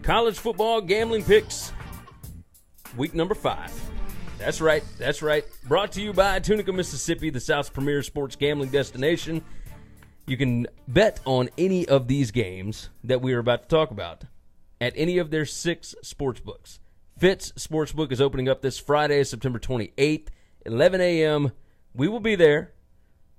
College football gambling picks, week number 5. That's right. Brought to you by Tunica, Mississippi, the South's premier sports gambling destination. You can bet on any of these games that we are about to talk about at any of their 6 sports books. Fitz Sportsbook is opening up this Friday, September 28th, 11 a.m. We will be there.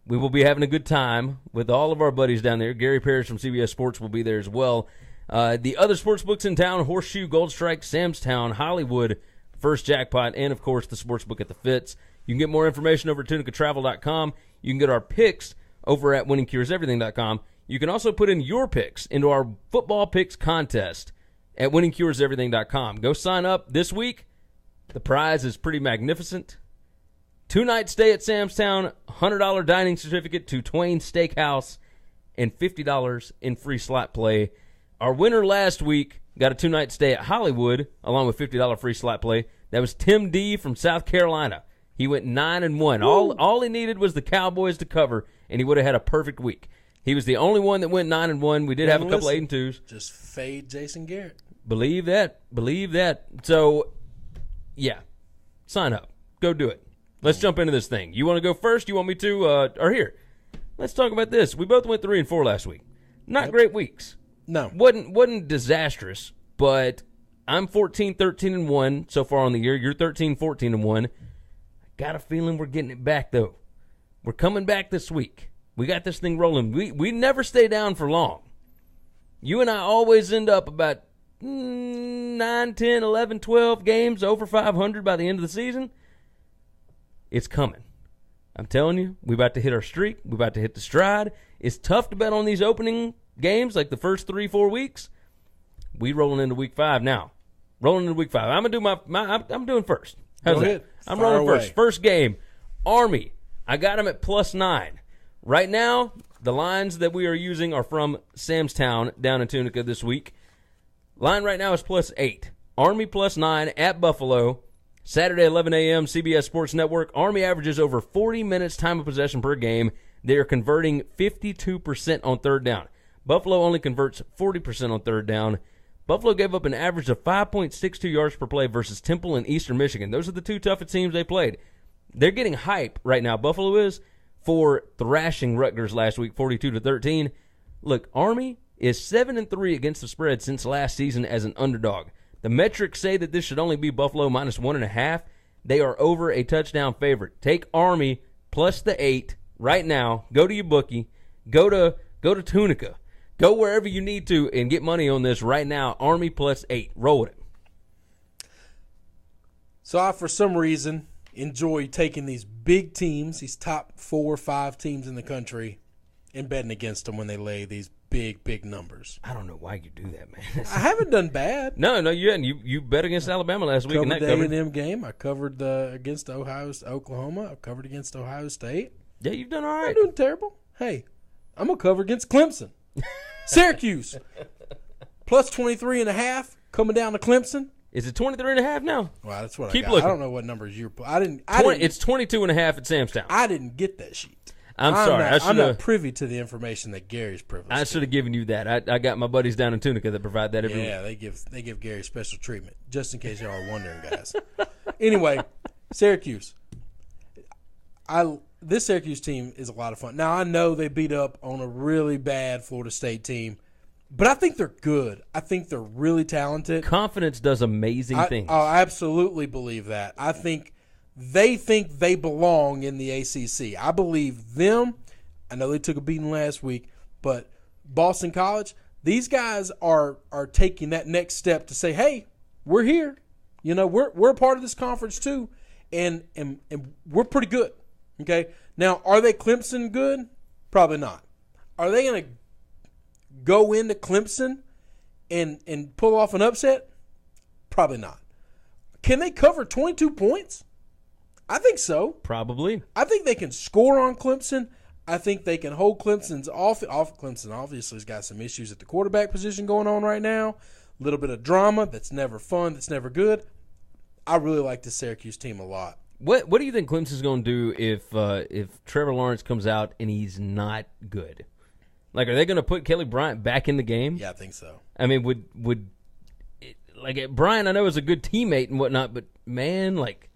We will be having a good time with all of our buddies down there. Gary Parrish from CBS Sports will be there as well. The other sports books in town, Horseshoe, Gold Strike, Sam's Town, Hollywood, First Jackpot, and, of course, the sportsbook at the Fitz. You can get more information over at tunicatravel.com. You can get our picks over at winningcureseverything.com. You can also put in your picks into our football picks contest at winningcureseverything.com. Go sign up this week. The prize is pretty magnificent. 2-night stay at Sam's Town, $100 dining certificate to Twain Steakhouse, and $50 in free slot play. Our winner last week got a 2-night stay at Hollywood, along with $50 free slot play. That was Tim D. from South Carolina. He went 9-1. All he needed was the Cowboys to cover, and he would have had a perfect week. He was the only one that went 9-1. We did have a couple 8-2s. Just fade Jason Garrett. Believe that. So, yeah, sign up. Go do it. Let's jump into this thing. You want to go first? You want me to? Or here, let's talk about this. We both went 3-4 last week. Not great weeks. No. Wasn't disastrous, but I'm 14-13-1 so far on the year. You're 13-14-1. Got a feeling we're getting it back, though. We're coming back this week. We got this thing rolling. We never stay down for long. You and I always end up about 9, 10, 11, 12 games over 500 by the end of the season. It's coming. I'm telling you, we're about to hit our streak. We're about to hit the stride. It's tough to bet on these opening games like the first 3-4 weeks. We rolling into week 5 now. I'm gonna do I'm doing first. How's Go that? ahead. I'm Fire rolling away. first. First game, Army. I got them at +9. Right now, the lines that we are using are from Sam's Town down in Tunica this week. Line right now is +8. Army +9 at Buffalo. Saturday, 11 a.m., CBS Sports Network. Army averages over 40 minutes time of possession per game. They are converting 52% on third down. Buffalo only converts 40% on third down. Buffalo gave up an average of 5.62 yards per play versus Temple and Eastern Michigan. Those are the 2 toughest teams they played. They're getting hype right now, Buffalo is, for thrashing Rutgers last week, 42-13. Look, Army is 7-3 against the spread since last season as an underdog. The metrics say that this should only be Buffalo -1.5. They are over a touchdown favorite. Take Army plus the 8 right now. Go to your bookie. Go to Tunica. Go wherever you need to and get money on this right now. Army +8. Roll with it. So I, for some reason, enjoy taking these big teams, these top 4 or 5 teams in the country, and betting against them when they lay these big numbers. I don't know why you do that, man. I haven't done bad. No, you hadn't. You bet against Alabama last week. Covered And that the covered. A&M game. I covered against Oklahoma. I covered against Ohio State. Yeah, you've done all I'm right. doing terrible. Hey, I'm going to cover against Clemson. Syracuse, +23.5, coming down to Clemson. Is it 23.5 now? Wow, that's what Keep I got. looking. I don't know what numbers you're. It's 22.5 at Sam's Town. I didn't get that sheet. I'm sorry. I'm not privy to the information that Gary's privy to. I should have given you that. I got my buddies down in Tunica that provide that every week. Yeah, they give Gary special treatment, just in case y'all are wondering, guys. Anyway, Syracuse. This Syracuse team is a lot of fun. Now, I know they beat up on a really bad Florida State team, but I think they're good. I think they're really talented. Confidence does amazing things. I absolutely believe that. I think they belong in the ACC. I believe them. I know they took a beating last week, but Boston College, these guys are taking that next step to say, hey, we're here. You know, we're a part of this conference too, and we're pretty good. Okay? Now, are they Clemson good? Probably not. Are they going to go into Clemson and pull off an upset? Probably not. Can they cover 22 points? I think so. Probably. I think they can score on Clemson. I think they can hold Clemson's off. Clemson obviously has got some issues at the quarterback position going on right now. A little bit of drama that's never fun, that's never good. I really like the Syracuse team a lot. What do you think Clemson's going to do if Trevor Lawrence comes out and he's not good? Like, are they going to put Kelly Bryant back in the game? Yeah, I think so. I mean, would Brian, I know is a good teammate and whatnot, but man, like,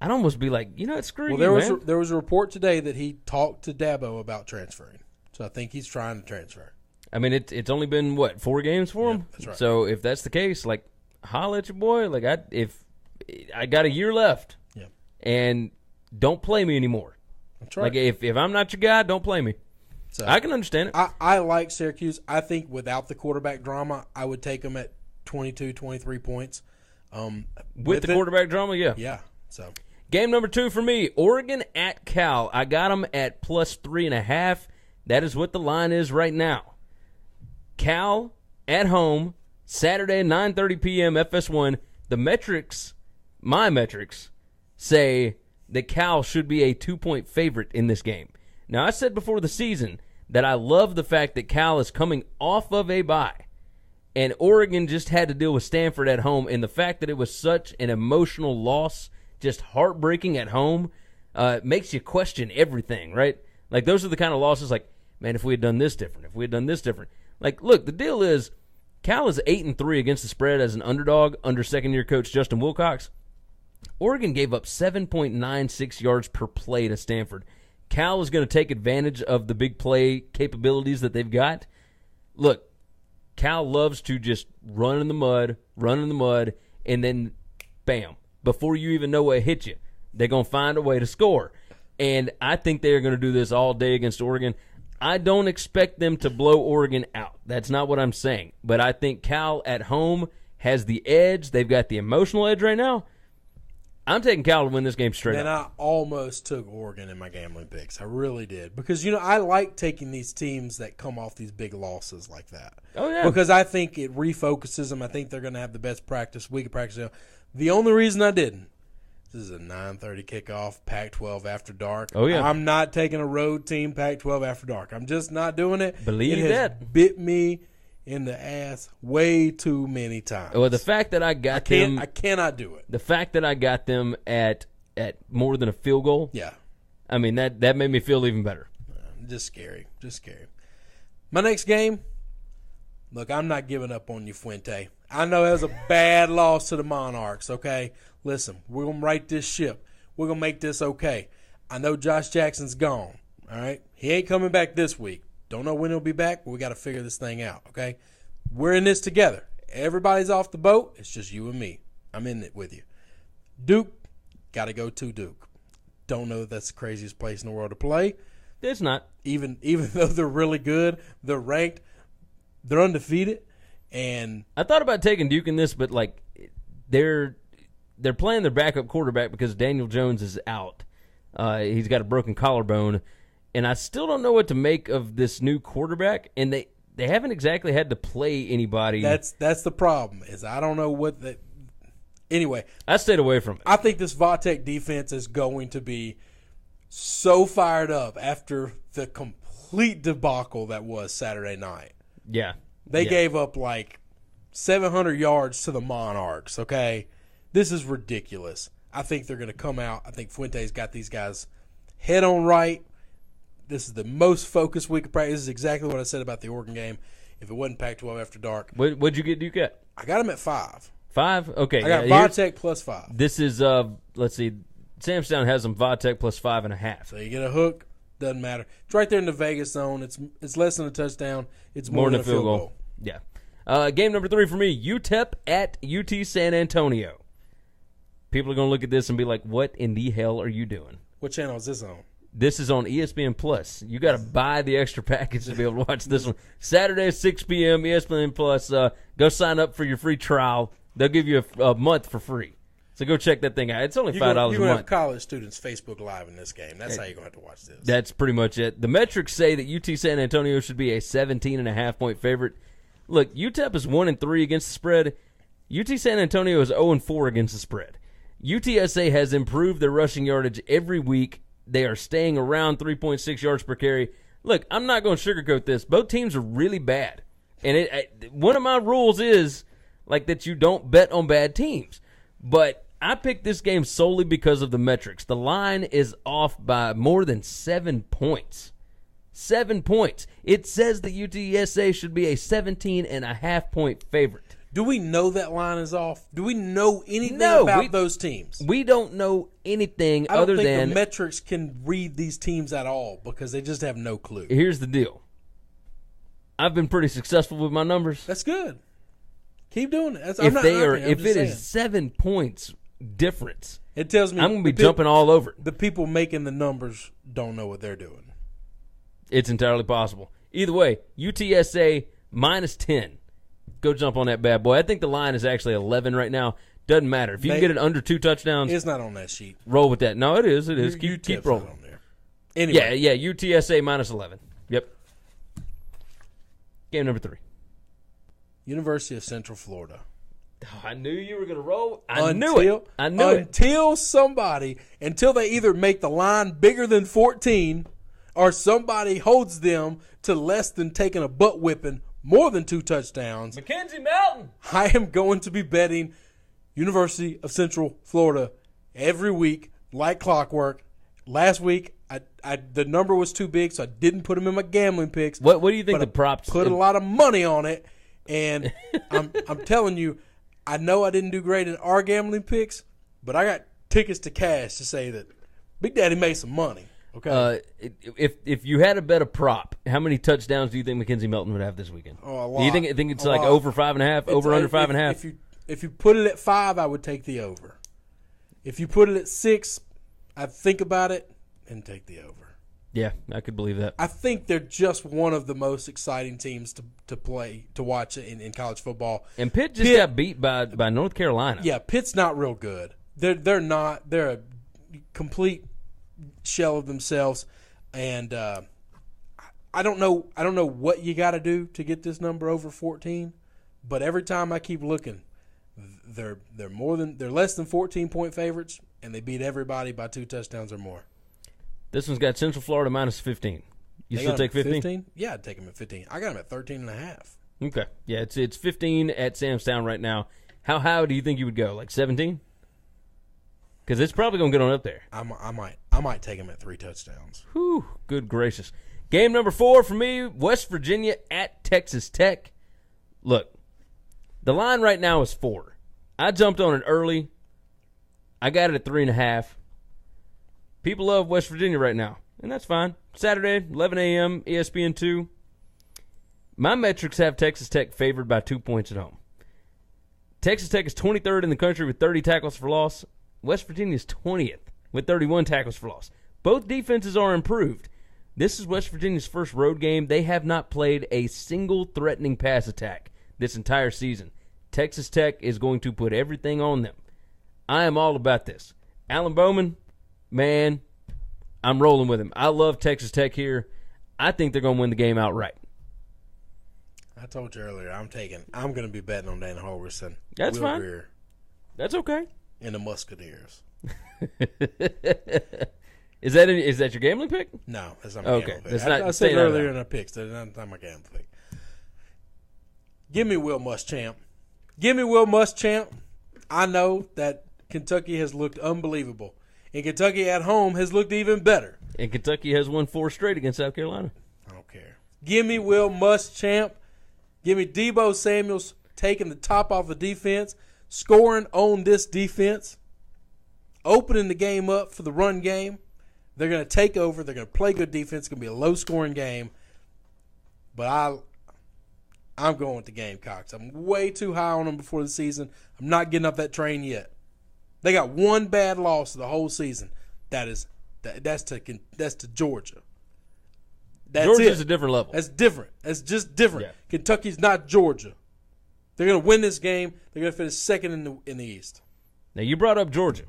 I'd almost be like, screw you, man. There was a report today that he talked to Dabo about transferring. So I think he's trying to transfer. I mean, it's only been, 4 games for him? That's right. So if that's the case, like, holla at your boy. Like, if I got a year left, and don't play me anymore. That's right. Like, if I'm not your guy, don't play me. So I can understand it. I like Syracuse. I think without the quarterback drama, I would take them at 22, 23 points. With the quarterback drama, yeah. Yeah. So game number 2 for me, Oregon at Cal. I got them at plus 3.5. That is what the line is right now. Cal at home, Saturday, 9:30 p.m. FS1. The metrics, my metrics, say that Cal should be a 2-point favorite in this game. Now, I said before the season that I love the fact that Cal is coming off of a bye, and Oregon just had to deal with Stanford at home, and the fact that it was such an emotional loss, just heartbreaking at home, makes you question everything, right? Like, those are the kind of losses like, man, if we had done this different, if we had done this different. Like, look, the deal is Cal is 8-3 against the spread as an underdog under second-year coach Justin Wilcox. Oregon gave up 7.96 yards per play to Stanford. Cal is going to take advantage of the big play capabilities that they've got. Look, Cal loves to just run in the mud, and then, bam, before you even know what hit you, they're going to find a way to score. And I think they're going to do this all day against Oregon. I don't expect them to blow Oregon out. That's not what I'm saying. But I think Cal at home has the edge. They've got the emotional edge right now. I'm taking Cal to win this game straight up. And I almost took Oregon in my gambling picks. I really did. Because, I like taking these teams that come off these big losses like that. Oh, yeah. Because I think it refocuses them. I think they're going to have the best week of practice. The only reason I didn't, this is a 9:30 kickoff, Pac-12 after dark. Oh, yeah. I'm not taking a road team Pac-12 after dark. I'm just not doing it. Believe it that. has bit me in the ass way too many times. Well, the fact that I cannot do it. The fact that I got them at more than a field goal. Yeah. I mean, that made me feel even better. Just scary. My next game, look, I'm not giving up on you, Fuente. I know it was a bad loss to the Monarchs, okay? Listen, we're going to right this ship. We're going to make this okay. I know Josh Jackson's gone, all right? He ain't coming back this week. Don't know when he'll be back, but we got to figure this thing out, okay? We're in this together. Everybody's off the boat. It's just you and me. I'm in it with you. Duke, got to go to Duke. Don't know if that's the craziest place in the world to play. It's not. Even though they're really good, they're ranked, they're undefeated, and I thought about taking Duke in this, but like they're playing their backup quarterback because Daniel Jones is out. He's got a broken collarbone, and I still don't know what to make of this new quarterback. And they haven't exactly had to play anybody. That's the problem. Is I don't know what the. Anyway, I stayed away from it. I think this Vatek defense is going to be so fired up after the complete debacle that was Saturday night. Yeah. They gave up like 700 yards to the Monarchs, okay? This is ridiculous. I think they're going to come out. I think Fuente's got these guys head on right. This is the most focused week of practice. This is exactly what I said about the Oregon game. If it wasn't Pac-12 after dark. What'd you get Duke at? I got them at 5. 5? Okay. I got Vatek plus 5. This is, let's see, Samstown has them Vatek plus 5.5. So you get a hook. Doesn't matter. It's right there in the Vegas zone. It's less than a touchdown. It's more than a field goal. Yeah. Game number 3 for me, UTEP at UT San Antonio. People are going to look at this and be like, what in the hell are you doing? What channel is this on? This is on ESPN Plus. You got to buy the extra package to be able to watch this one. Saturday, 6 p.m., ESPN Plus. Go sign up for your free trial. They'll give you a month for free. So go check that thing out. It's only $5 a month. You're going to have college students Facebook Live in this game. That's how you're going to have to watch this. That's pretty much it. The metrics say that UT San Antonio should be a 17.5-point favorite. Look, UTEP is 1-3 against the spread. UT San Antonio is 0-4 against the spread. UTSA has improved their rushing yardage every week. They are staying around 3.6 yards per carry. Look, I'm not going to sugarcoat this. Both teams are really bad. And one of my rules is like that you don't bet on bad teams. But I picked this game solely because of the metrics. The line is off by more than 7 points. 7 points. It says that UTSA should be a 17.5-point favorite. Do we know that line is off? Do we know anything about those teams? We don't know anything I don't other think than the metrics can read these teams at all because they just have no clue. Here's the deal. I've been pretty successful with my numbers. That's good. Keep doing it. If it is 7 points difference, it tells me I'm going to be jumping all over it. The people making the numbers don't know what they're doing. It's entirely possible. Either way, UTSA -10. Go jump on that bad boy. I think the line is actually 11 right now. Doesn't matter. If you can get it under 2 touchdowns. It's not on that sheet. Roll with that. No, it is. It is. Keep rolling. Not on there. Anyway. Yeah, UTSA -11. Yep. Game number 3. University of Central Florida. Oh, I knew you were going to roll. I knew it. Until they either make the line bigger than 14 or somebody holds them to less than taking a butt whipping more than 2 touchdowns. Mackenzie Mountain. I am going to be betting University of Central Florida every week like clockwork. Last week, the number was too big, so I didn't put them in my gambling picks. What do you think the props? Put a lot of money on it, and I'm telling you, I know I didn't do great in our gambling picks, but I got tickets to cash to say that Big Daddy made some money. Okay. If you had to bet a prop, how many touchdowns do you think Mackenzie Melton would have this weekend? Oh, a lot. Do you think it's like over 5.5, over under 5.5? If you put it at 5, I would take the over. If you put it at 6, I'd think about it and take the over. Yeah, I could believe that. I think they're just one of the most exciting teams to watch in college football. And Pitt got beat by North Carolina. Yeah, Pitt's not real good. They're not. They're a complete shell of themselves, and I don't know what you got to do to get this number over 14, but every time I keep looking, they're less than 14-point favorites, and they beat everybody by 2 touchdowns or more. This one's got Central Florida -15. You still take 15? Yeah, I'd take them at 15. I got them at 13.5. Okay, yeah, it's 15 at Sam's Town right now. How high do you think you would go? Like 17? Because it's probably going to get on up there. I might take them at 3 touchdowns. Whew, good gracious. Game number 4 for me, West Virginia at Texas Tech. Look, the line right now is 4. I jumped on it early. I got it at 3.5. People love West Virginia right now, and that's fine. Saturday, 11 a.m., ESPN2. My metrics have Texas Tech favored by 2 points at home. Texas Tech is 23rd in the country with 30 tackles for loss. West Virginia is 20th with 31 tackles for loss. Both defenses are improved. This is West Virginia's first road game. They have not played a single threatening pass attack this entire season. Texas Tech is going to put everything on them. I am all about this. Alan Bowman, man, I'm rolling with him. I love Texas Tech here. I think they're going to win the game outright. I told you earlier, I'm going to be betting on Dana Holgorsen. That's fine. Greer, that's okay. And the Musketeers. Is that your gambling pick? No, that's not my gambling pick. That's not, I said earlier in our picks that that's not my gambling pick. Give me Will Muschamp. Give me Will Muschamp. I know that Kentucky has looked unbelievable. And Kentucky at home has looked even better. And Kentucky has won 4 straight against South Carolina. I don't care. Give me Will Muschamp. Give me Debo Samuels taking the top off the defense, scoring on this defense, opening the game up for the run game. They're going to take over. They're going to play good defense. It's going to be a low-scoring game. But I'm going with the Gamecocks. I'm way too high on them before the season. I'm not getting off that train yet. They got one bad loss of the whole season. That's to Georgia. Georgia's a different level. That's different. That's just different. Yeah. Kentucky's not Georgia. They're going to win this game. They're going to finish second in the East. Now, you brought up Georgia.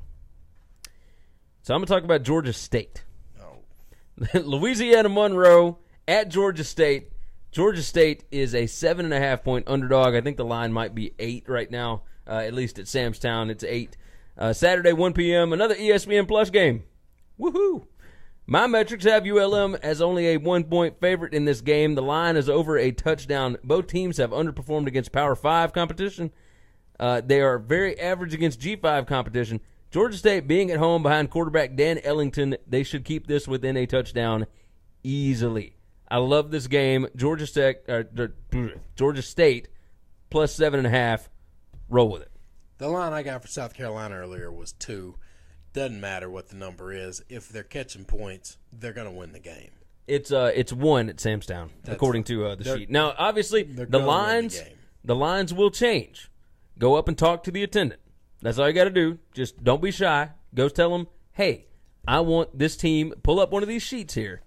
So I'm going to talk about Georgia State. Oh. Louisiana Monroe at Georgia State. Georgia State is a 7.5-point underdog. I think the line might be 8 right now, at least at Sam's Town. It's 8. Saturday, 1 p.m., another ESPN Plus game. Woohoo! My metrics have ULM as only a 1-point favorite in this game. The line is over a touchdown. Both teams have underperformed against Power 5 competition. They are very average against G5 competition. Georgia State being at home behind quarterback Dan Ellington, they should keep this within a touchdown easily. I love this game. Georgia State plus 7.5. roll with it. The line I got for South Carolina earlier was 2. Doesn't matter what the number is. If they're catching points, they're going to win the game. It's 1 at Samstown, according to the sheet. Now, obviously, the lines will change. Go up and talk to the attendant. That's all you got to do. Just don't be shy. Go tell them, hey, I want this team. Pull up one of these sheets here.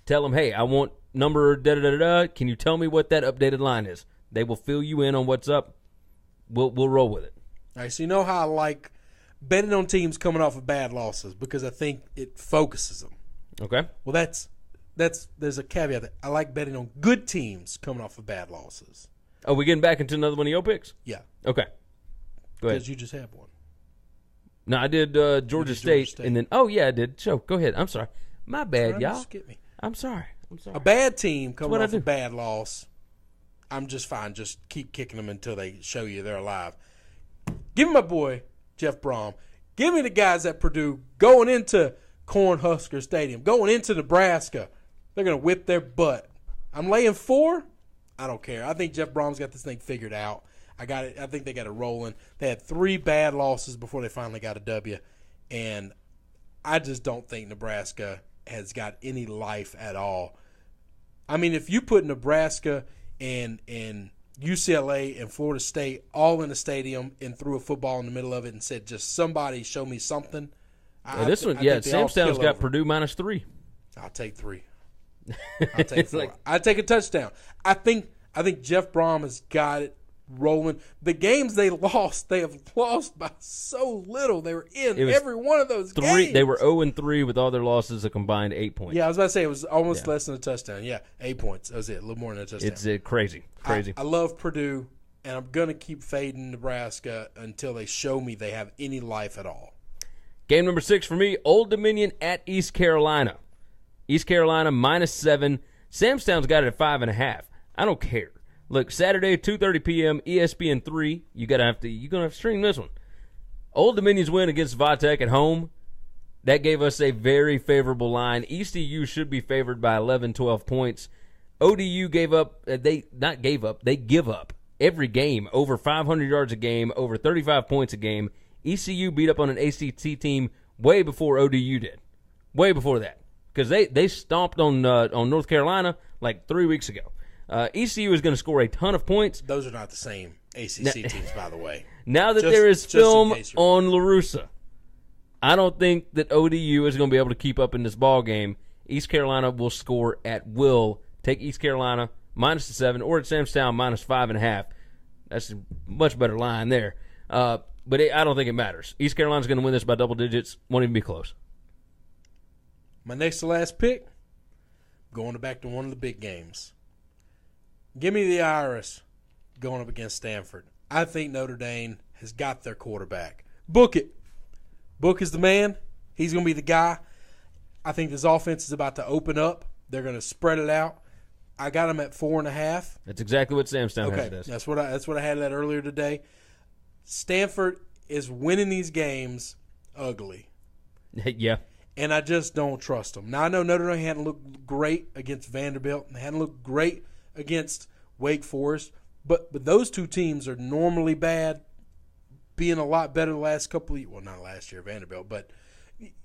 Tell them, hey, I want number da-da-da-da. Can you tell me what that updated line is? They will fill you in on what's up. We'll roll with it. All right, so you know how I like betting on teams coming off of bad losses because I think it focuses them. Okay. Well, there's a caveat that I like betting on good teams coming off of bad losses. Oh, we getting back into another one of your picks? Yeah. Okay. Go ahead. Because you just have one. No, I did Georgia State, and then I did. So go ahead. I'm sorry. My bad, y'all. Skip me. I'm sorry. A bad team coming off a bad loss, I'm just fine. Just keep kicking them until they show you they're alive. Give me my boy Jeff Brom. Give me the guys at Purdue going into Cornhusker Stadium, going into Nebraska. They're going to whip their butt. I'm laying 4. I don't care. I think Jeff Brom's got this thing figured out. I think they got it rolling. They had 3 bad losses before they finally got a W, and I just don't think Nebraska has got any life at all. I mean, if you put Nebraska and UCLA and Florida State all in a stadium and threw a football in the middle of it and said, just somebody show me something. Samstown's got Purdue -3. I'll take 3. I'll take 4. I'd take a touchdown. I think Jeff Brom has got it rolling. The games they have lost by so little. They were in every one of those games. They were 0-3 with all their losses, a combined 8 points. Yeah, I was about to say it was almost less than a touchdown. Yeah, 8 points. That was it. A little more than a touchdown. It's crazy. I love Purdue, and I'm going to keep fading Nebraska until they show me they have any life at all. Game number 6 for me, Old Dominion at East Carolina. East Carolina -7. Samstown's got it at 5.5. I don't care. Look, Saturday, 2:30 p.m., ESPN 3. You're gonna have to stream this one. Old Dominion's win against Vatek at home. That gave us a very favorable line. ECU should be favored by 11, 12 points. ODU gave up. They give up every game over 500 yards a game, over 35 points a game. ECU beat up on an ACT team way before ODU did. Way before that. Because they stomped on North Carolina like 3 weeks ago. ECU is going to score a ton of points. Those are not the same ACC teams, by the way. Now that there is film on LaRussa, I don't think that ODU is going to be able to keep up in this ball game. East Carolina will score at will. Take East Carolina -7 or at Samstown -5.5. That's a much better line there. But I don't think it matters. East Carolina's going to win this by double digits. Won't even be close. My next to last pick, going back to one of the big games. Give me the Irish going up against Stanford. I think Notre Dame has got their quarterback. Book it. Book is the man. He's going to be the guy. I think this offense is about to open up. They're going to spread it out. I got them at 4.5. That's exactly what Samstown has it as. That's what I had that earlier today. Stanford is winning these games ugly. Yeah. And I just don't trust them. Now, I know Notre Dame hadn't looked great against Vanderbilt and hadn't looked great against Wake Forest, but those two teams are normally bad, being a lot better the last couple of years. Well, not last year, Vanderbilt, but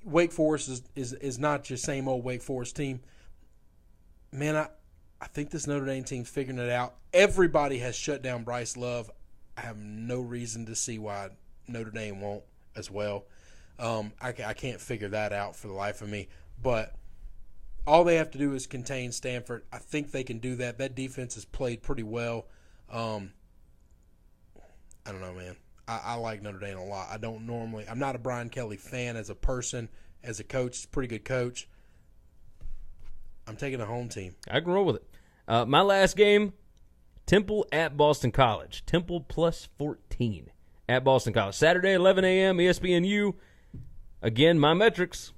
Wake Forest is not your same old Wake Forest team. Man, I think this Notre Dame team's figuring it out. Everybody has shut down Bryce Love. I have no reason to see why Notre Dame won't as well. I can't figure that out for the life of me. But all they have to do is contain Stanford. I think they can do that. That defense has played pretty well. I don't know, man. I like Notre Dame a lot. I'm not a Brian Kelly fan as a person, as a coach. He's a pretty good coach. I'm taking a home team. I can roll with it. My last game, Temple at Boston College. Temple +14 at Boston College. Saturday, 11 a.m., ESPNU. Again, my metrics.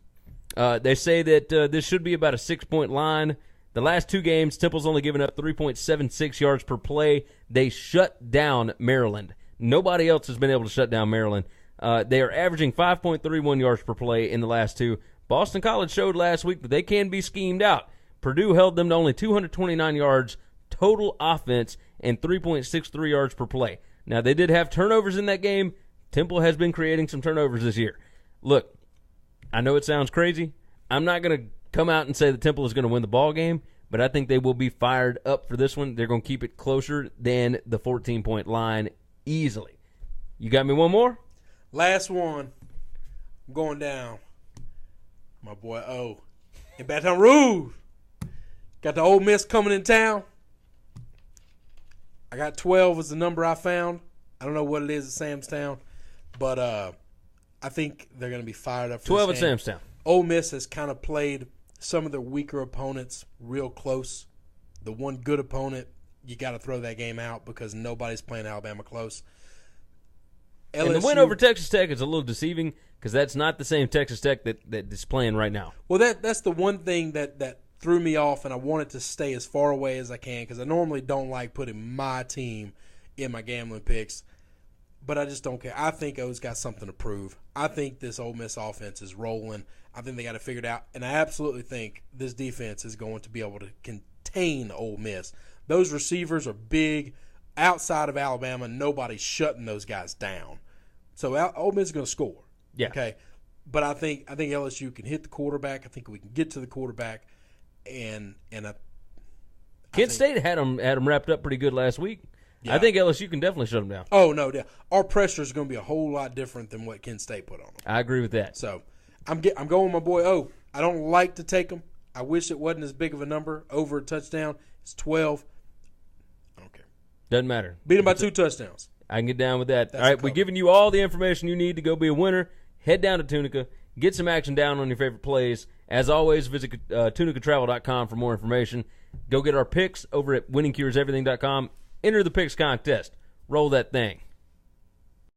They say that this should be about a 6-point line. The last 2 games, Temple's only given up 3.76 yards per play. They shut down Maryland. Nobody else has been able to shut down Maryland. They are averaging 5.31 yards per play in the last 2. Boston College showed last week that they can be schemed out. Purdue held them to only 229 yards total offense and 3.63 yards per play. Now, they did have turnovers in that game. Temple has been creating some turnovers this year. Look, I know it sounds crazy. I'm not going to come out and say that Temple is going to win the ball game, but I think they will be fired up for this one. They're going to keep it closer than the 14-point line easily. You got me one more? Last one. I'm going down. My boy O. In Baton Rouge. Got the Ole Miss coming in town. I got 12 was the number I found. I don't know what it is at Sam's Town, but I think they're going to be fired up for 12 this at game. Sam's Town. Ole Miss has kind of played some of their weaker opponents real close. The one good opponent, you got to throw that game out because nobody's playing Alabama close. And the win over Texas Tech is a little deceiving because that's not the same Texas Tech that is playing right now. Well, that's the one thing that threw me off, and I wanted to stay as far away as I can because I normally don't like putting my team in my gambling picks, but I just don't care. I think O's got something to prove. I think this Ole Miss offense is rolling. I think they got it figured out, and I absolutely think this defense is going to be able to contain Ole Miss. Those receivers are big. Outside of Alabama, nobody's shutting those guys down. So Ole Miss is going to score. Yeah. Okay. But I think LSU can hit the quarterback. I think we can get to the quarterback, and Kent State had them wrapped up pretty good last week. Yeah. I think LSU can definitely shut them down. Oh no, our pressure is going to be a whole lot different than what Kent State put on them. I agree with that. So I'm going with my boy O. I don't like to take them. I wish it wasn't as big of a number over a touchdown. It's 12. I don't care. Doesn't matter. Beat them by 2 touchdowns. I can get down with that. All right, we're giving you all the information you need to go be a winner. Head down to Tunica. Get some action down on your favorite plays. As always, visit tunicatravel.com for more information. Go get our picks over at winningcureseverything.com. Enter the picks contest. Roll that thing.